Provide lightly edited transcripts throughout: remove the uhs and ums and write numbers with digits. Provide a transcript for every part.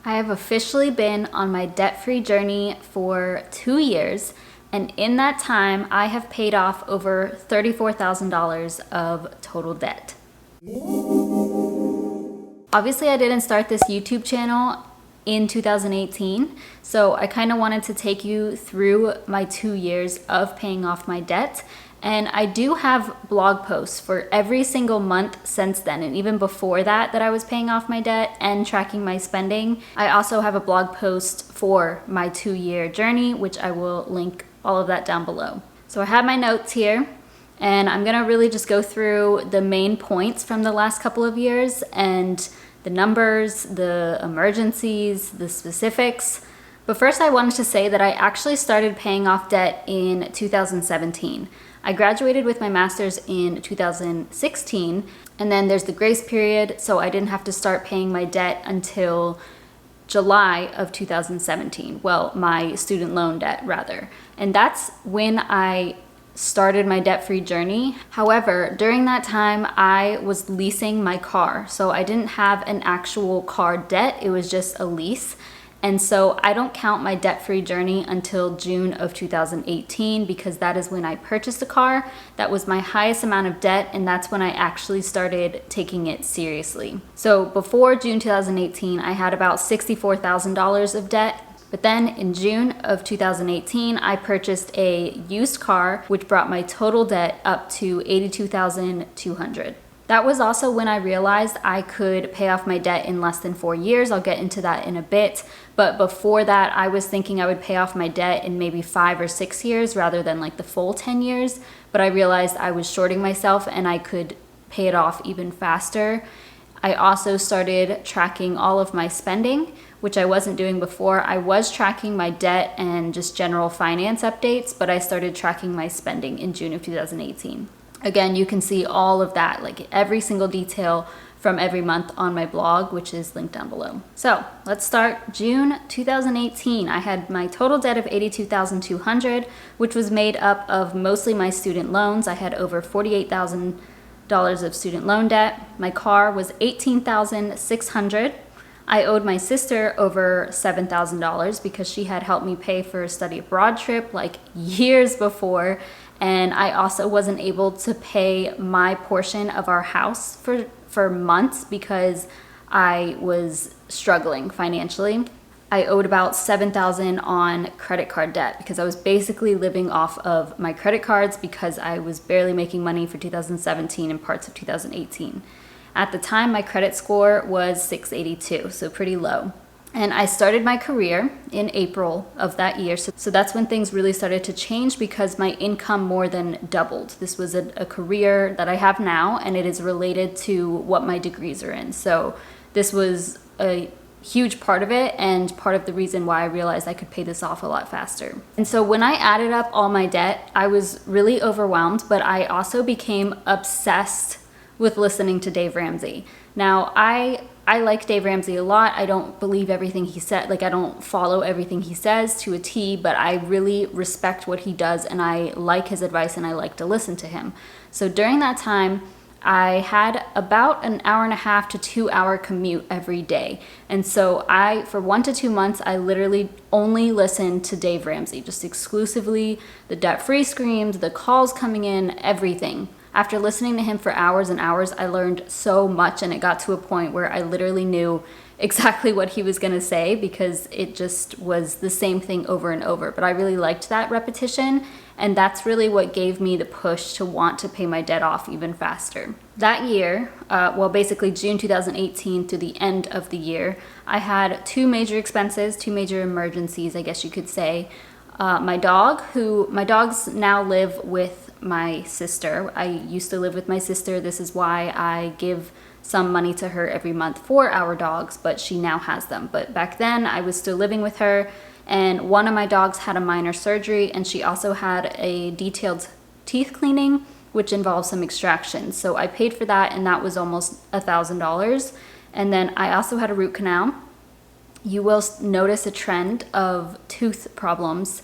I have officially been on my debt-free journey for 2 years, and in that time, I have paid off over $34,000 of total debt. Obviously, I didn't start this YouTube channel in 2018, so I kind of wanted to take you through my 2 years of paying off my debt. And I do have blog posts for every single month since then, and even before that I was paying off my debt and tracking my spending. I also have a blog post for my 2-year journey, which I will link all of that down below. So I have my notes here, and I'm gonna really just go through the main points from the last couple of years and the numbers, the emergencies, the specifics. But first I wanted to say that I actually started paying off debt in 2017. I graduated with my master's in 2016, and then there's the grace period, so I didn't have to start paying my debt until July of 2017. Well, my student loan debt rather. And that's when I started my debt-free journey. However, during that time, I was leasing my car. So I didn't have an actual car debt, it was just a lease. And so I don't count my debt-free journey until June of 2018 because that is when I purchased a car. That was my highest amount of debt, and that's when I actually started taking it seriously. So before June 2018, I had about $64,000 of debt. But then in June of 2018, I purchased a used car, which brought my total debt up to $82,200. That was also when I realized I could pay off my debt in less than 4 years. I'll get into that in a bit. But before that, I was thinking I would pay off my debt in maybe 5 or 6 years rather than like the full 10 years. But I realized I was shorting myself and I could pay it off even faster. I also started tracking all of my spending, which I wasn't doing before. I was tracking my debt and just general finance updates, but I started tracking my spending in June of 2018. Again, you can see all of that, like every single detail from every month on my blog, which is linked down below. So let's start June 2018. I had my total debt of $82,200, which was made up of mostly my student loans. I had over $48,000 of student loan debt. My car was $18,600. I owed my sister over $7,000 because she had helped me pay for a study abroad trip like years before. And I also wasn't able to pay my portion of our house for months because I was struggling financially. I owed about $7,000 on credit card debt because I was basically living off of my credit cards because I was barely making money for 2017 and parts of 2018. At the time, my credit score was 682, so pretty low. And I started my career in April of that year. So that's when things really started to change because my income more than doubled. This was a career that I have now, and it is related to what my degrees are in. So this was a huge part of it and part of the reason why I realized I could pay this off a lot faster. And so when I added up all my debt, I was really overwhelmed, but I also became obsessed with listening to Dave Ramsey. Now, I like Dave Ramsey a lot. I don't believe everything he said, like I don't follow everything he says to a T, but I really respect what he does and I like his advice and I like to listen to him. So during that time, I had about an 1.5 to 2 hour commute every day. And so for 1 to 2 months, I literally only listened to Dave Ramsey, just exclusively the debt-free screams, the calls coming in, everything. After listening to him for hours and hours, I learned so much, and it got to a point where I literally knew exactly what he was going to say because it just was the same thing over and over. But I really liked that repetition, and that's really what gave me the push to want to pay my debt off even faster. That year, basically June 2018 through the end of the year, I had 2 major expenses, 2 major emergencies, I guess you could say. My dogs now live with my sister. I used to live with my sister. This is why I give some money to her every month for our dogs, but she now has them. But back then I was still living with her, and one of my dogs had a minor surgery, and she also had a detailed teeth cleaning, which involves some extractions. So I paid for that, and that was almost $1,000. And then I also had a root canal. You will notice a trend of tooth problems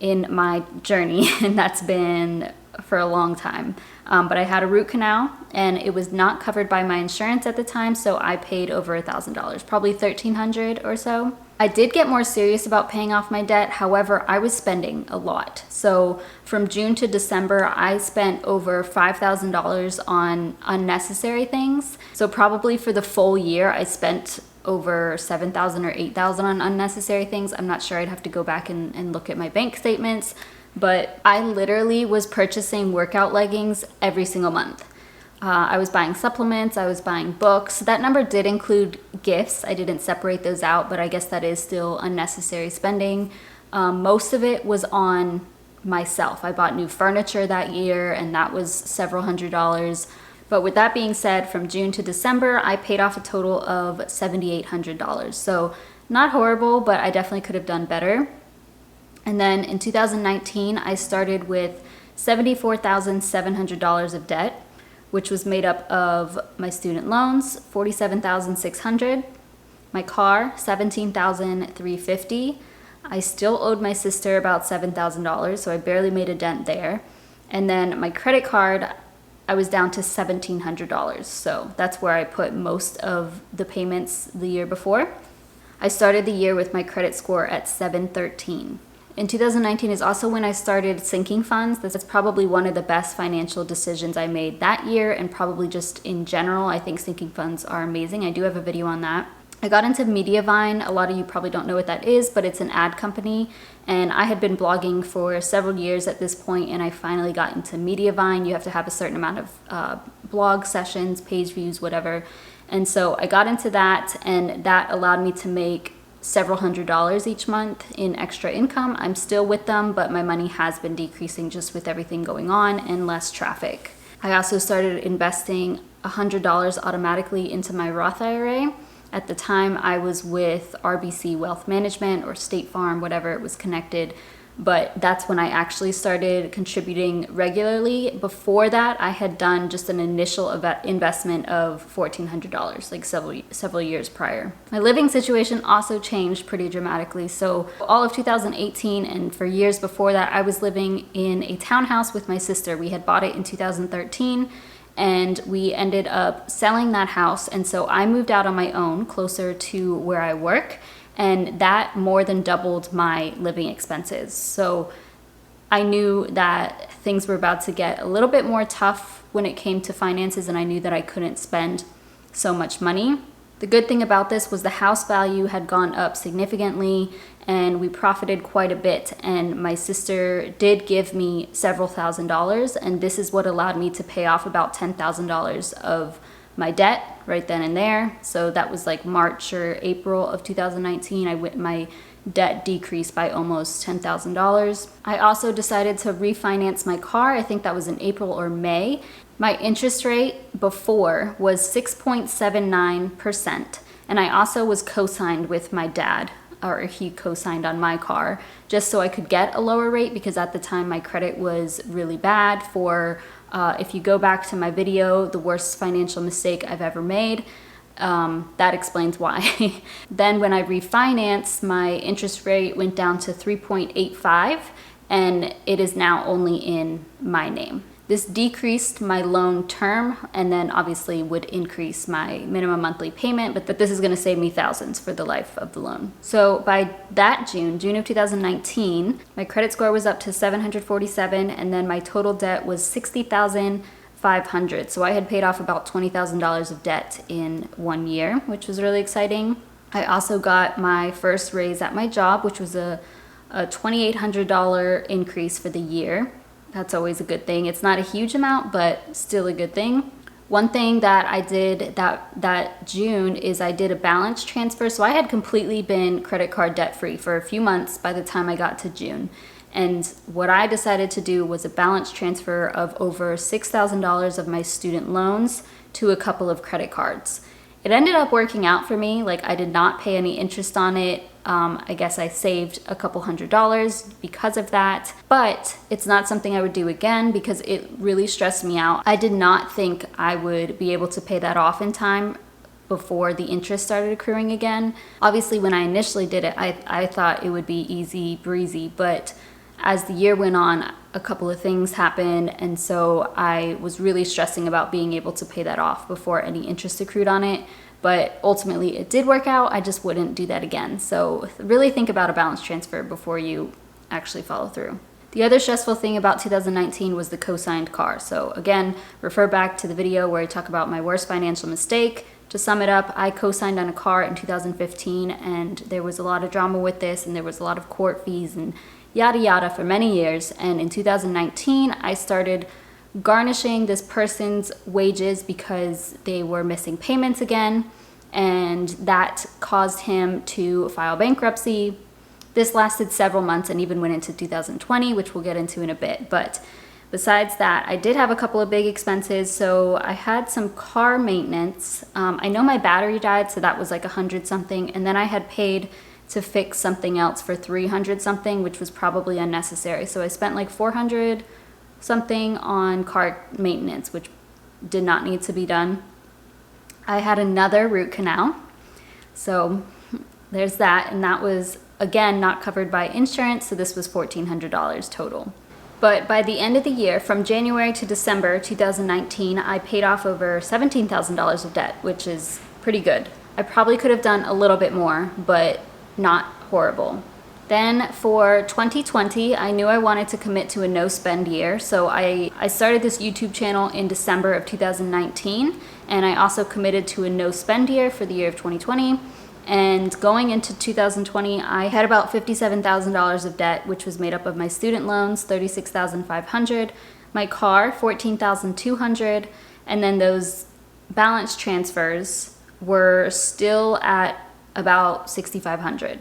in my journey, and that's been for a long time. But I had a root canal and it was not covered by my insurance at the time, so I paid over $1,000, probably $1,300 or so. I did get more serious about paying off my debt. However, I was spending a lot. So from June to December, I spent over $5,000 on unnecessary things. So probably for the full year, I spent over $7,000 or $8,000 on unnecessary things. I'm not sure, I'd have to go back and look at my bank statements, but I literally was purchasing workout leggings every single month. I was buying supplements, I was buying books. That number did include gifts. I didn't separate those out, but I guess that is still unnecessary spending. Most of it was on myself. I bought new furniture that year and that was several $100s. But with that being said, from June to December, I paid off a total of $7,800. So not horrible, but I definitely could have done better. And then in 2019, I started with $74,700 of debt, which was made up of my student loans, $47,600, my car, $17,350. I still owed my sister about $7,000, so I barely made a dent there. And then my credit card, I was down to $1,700. So that's where I put most of the payments the year before. I started the year with my credit score at 713. In 2019 is also when I started sinking funds. This is probably one of the best financial decisions I made that year, and probably just in general. I think sinking funds are amazing. I do have a video on that. I got into Mediavine. A lot of you probably don't know what that is, but it's an ad company. And I had been blogging for several years at this point, and I finally got into Mediavine. You have to have a certain amount of blog sessions, page views, whatever. And so I got into that, and that allowed me to make several $100s each month in extra income. I'm still with them, but my money has been decreasing just with everything going on and less traffic. I also started investing $100 automatically into my Roth IRA. At the time, I was with RBC Wealth Management or State Farm, whatever it was connected, but that's when I actually started contributing regularly. Before that, I had done just an initial investment of $1,400, like several years prior. My living situation also changed pretty dramatically. So all of 2018 and for years before that, I was living in a townhouse with my sister. We had bought it in 2013. And we ended up selling that house. And so I moved out on my own, closer to where I work. And that more than doubled my living expenses. So I knew that things were about to get a little bit more tough when it came to finances, and I knew that I couldn't spend so much money. The good thing about this was the house value had gone up significantly and we profited quite a bit, and my sister did give me several $1,000s, and this is what allowed me to pay off about $10,000 of my debt right then and there. So that was like March or April of 2019. My debt decreased by almost $10,000. I also decided to refinance my car. I think that was in April or May. My interest rate before was 6.79%, and I also was co-signed with my dad, or he co-signed on my car, just so I could get a lower rate, because at the time my credit was really bad. If you go back to my video, the worst financial mistake I've ever made, that explains why. Then when I refinanced, my interest rate went down to 3.85, and it is now only in my name. This decreased my loan term, and then obviously would increase my minimum monthly payment, but this is gonna save me thousands for the life of the loan. So by that June of 2019, my credit score was up to 747, and then my total debt was $60,500. So I had paid off about $20,000 of debt in 1 year, which was really exciting. I also got my first raise at my job, which was a $2,800 increase for the year. That's always a good thing. It's not a huge amount, but still a good thing. One thing that I did that June is I did a balance transfer. So I had completely been credit card debt free for a few months by the time I got to June. And what I decided to do was a balance transfer of over $6,000 of my student loans to a couple of credit cards. It ended up working out for me. Like, I did not pay any interest on it. I guess I saved a couple $100s because of that, but it's not something I would do again because it really stressed me out. I did not think I would be able to pay that off in time before the interest started accruing again. Obviously, when I initially did it, I thought it would be easy breezy, but as the year went on, a couple of things happened, and so I was really stressing about being able to pay that off before any interest accrued on it. But ultimately it did work out. I just wouldn't do that again. So really think about a balance transfer before you actually follow through. The other stressful thing about 2019 was the co-signed car. So again, refer back to the video where I talk about my worst financial mistake. To sum it up, I co-signed on a car in 2015, and there was a lot of drama with this, and there was a lot of court fees and yada yada for many years. And in 2019, I started garnishing this person's wages because they were missing payments again, and that caused him to file bankruptcy. This lasted several months and even went into 2020, which we'll get into in a bit. But besides that, I did have a couple of big expenses. So I had some car maintenance. I know my battery died, so that was like 100 something, and then I had paid to fix something else for 300 something, which was probably unnecessary. So I spent like 400 something on car maintenance, which did not need to be done. I had another root canal, so there's that, and that was again not covered by insurance, so this was $1,400 total. But by the end of the year, from January to December 2019, I paid off over $17,000 of debt, which is pretty good. I probably could have done a little bit more, but not horrible. Then for 2020, I knew I wanted to commit to a no spend year. So I started this YouTube channel in December of 2019, and I also committed to a no spend year for the year of 2020. And going into 2020, I had about $57,000 of debt, which was made up of my student loans, $36,500, my car, $14,200, and then those balance transfers were still at about $6,500.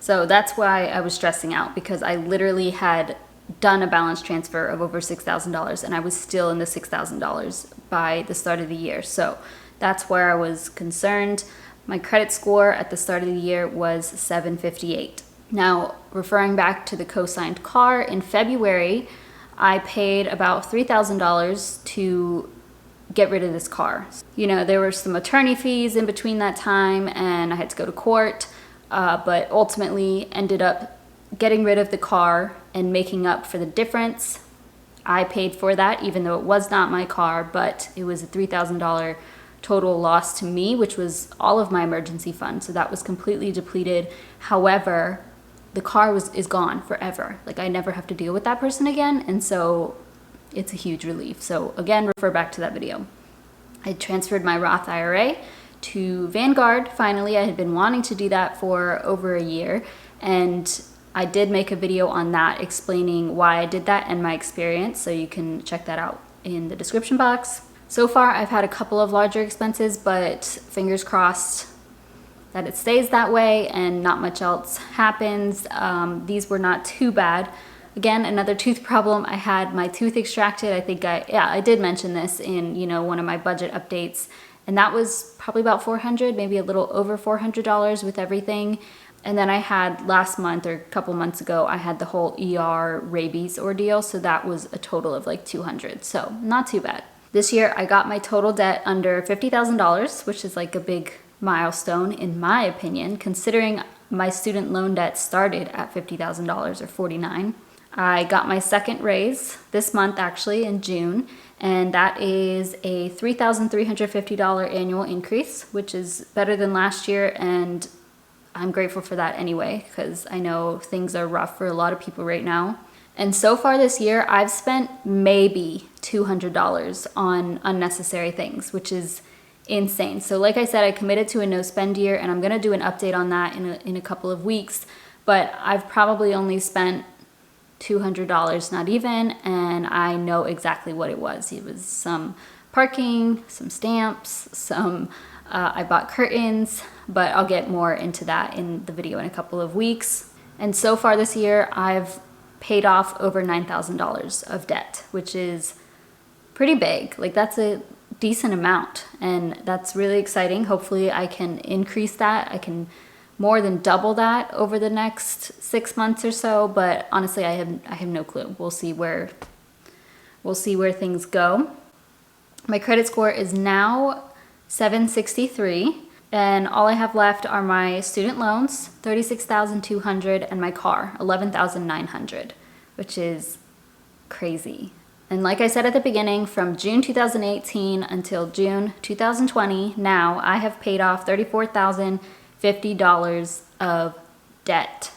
So that's why I was stressing out, because I literally had done a balance transfer of over $6,000 and I was still in the $6,000 by the start of the year. So that's where I was concerned. My credit score at the start of the year was 758. Now, referring back to the co-signed car, in February, I paid about $3,000 to get rid of this car. You know, there were some attorney fees in between that time, and I had to go to court. But ultimately ended up getting rid of the car and making up for the difference. I paid for that, even though it was not my car, but it was a $3,000 total loss to me, which was all of my emergency fund. So that was completely depleted. However, the car is gone forever. Like, I never have to deal with that person again. And so it's a huge relief. So again, refer back to that video. I transferred my Roth IRA to Vanguard. Finally, I had been wanting to do that for over a year, and I did make a video on that explaining why I did that and my experience, so you can check that out in the description box. So far, I've had a couple of larger expenses, but fingers crossed that it stays that way and not much else happens. These were not too bad. Again, another tooth problem. I had my tooth extracted. I think I did mention this in, one of my budget updates. And that was probably about $400, maybe a little over $400 with everything. And then I had last month, or a couple months ago, I had the whole ER rabies ordeal. So that was a total of like $200. So not too bad. This year I got my total debt under $50,000, which is like a big milestone in my opinion, considering my student loan debt started at $50,000 or $49,000. I got my second raise this month, actually in June, and that is a $3,350 annual increase, which is better than last year, and I'm grateful for that anyway, because I know things are rough for a lot of people right now. And so far this year, I've spent maybe $200 on unnecessary things, which is insane. So like I said, I committed to a no spend year, and I'm going to do an update on that in a couple of weeks, but I've probably only spent $200, not even, and I know exactly what it was. It was some parking, some stamps, I bought curtains, but I'll get more into that in the video in a couple of weeks. And so far this year, I've paid off over $9,000 of debt, which is pretty big. Like, that's a decent amount, and that's really exciting. Hopefully I can increase that. I can more than double that over the next 6 months or so, but honestly, I have no clue. We'll see where things go. My credit score is now 763, and all I have left are my student loans, $36,200, and my car, $11,900, which is crazy. And like I said at the beginning, from June 2018 until June 2020, now I have paid off $34,050 of debt.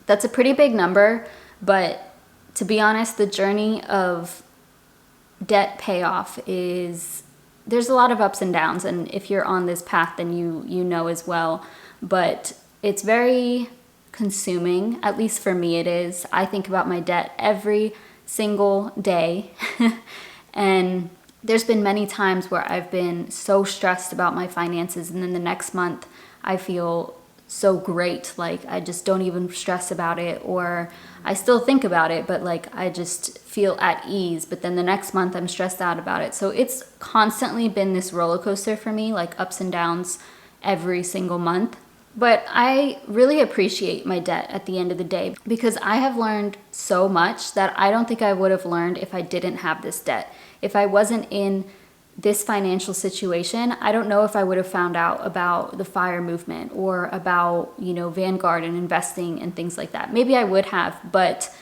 That's a pretty big number, but to be honest, the journey of debt payoff there's a lot of ups and downs, and if you're on this path, then you know as well. But it's very consuming, at least for me it is. I think about my debt every single day. And there's been many times where I've been so stressed about my finances, and then the next month I feel so great, like I just don't even stress about it, or I still think about it, but like I just feel at ease. But then the next month I'm stressed out about it. So it's constantly been this roller coaster for me, like ups and downs every single month. But I really appreciate my debt at the end of the day, because I have learned so much that I don't think I would have learned if I didn't have this debt. If I wasn't in this financial situation, I don't know if I would have found out about the FIRE movement or about, Vanguard and investing and things like that. Maybe I would have, but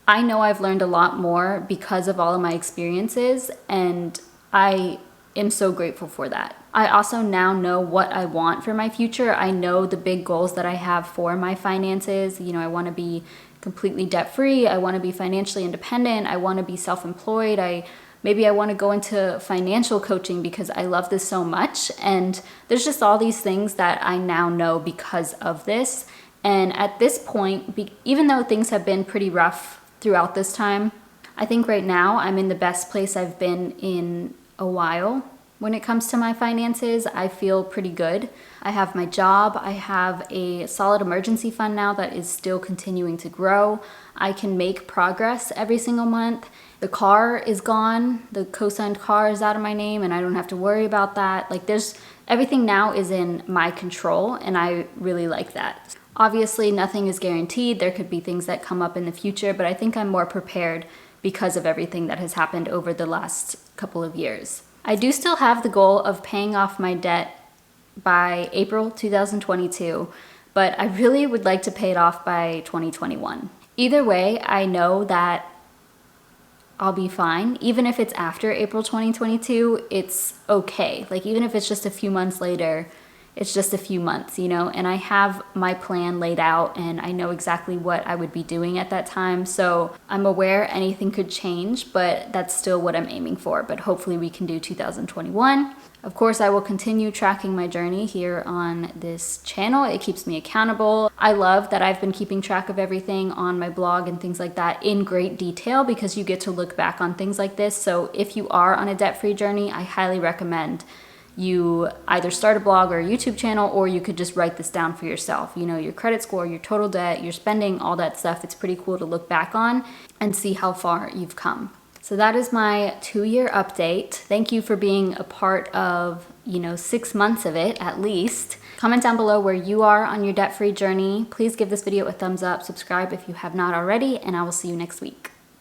I know I've learned a lot more because of all of my experiences, and I am so grateful for that. I also now know what I want for my future. I know the big goals that I have for my finances. I want to be completely debt-free. I want to be financially independent. I want to be self-employed. Maybe I want to go into financial coaching because I love this so much. And there's just all these things that I now know because of this. And at this point, even though things have been pretty rough throughout this time, I think right now I'm in the best place I've been in a while. When it comes to my finances, I feel pretty good. I have my job. I have a solid emergency fund now that is still continuing to grow. I can make progress every single month. The car is gone. The co-signed car is out of my name, and I don't have to worry about that. Like, everything now is in my control, and I really like that. Obviously, nothing is guaranteed. There could be things that come up in the future, but I think I'm more prepared because of everything that has happened over the last couple of years. I do still have the goal of paying off my debt by April 2022, but I really would like to pay it off by 2021. Either way, I know that I'll be fine. Even if it's after April 2022, it's okay. Like, even if it's just a few months later, it's just a few months, and I have my plan laid out, and I know exactly what I would be doing at that time. So I'm aware anything could change, but that's still what I'm aiming for. But hopefully we can do 2021. Of course, I will continue tracking my journey here on this channel. It keeps me accountable. I love that I've been keeping track of everything on my blog and things like that in great detail, because you get to look back on things like this. So if you are on a debt-free journey, I highly recommend you either start a blog or a YouTube channel, or you could just write this down for yourself. Your credit score, your total debt, your spending, all that stuff. It's pretty cool to look back on and see how far you've come. So that is my 2-year update. Thank you for being a part of, 6 months of it at least. Comment down below where you are on your debt-free journey. Please give this video a thumbs up, subscribe if you have not already, and I will see you next week.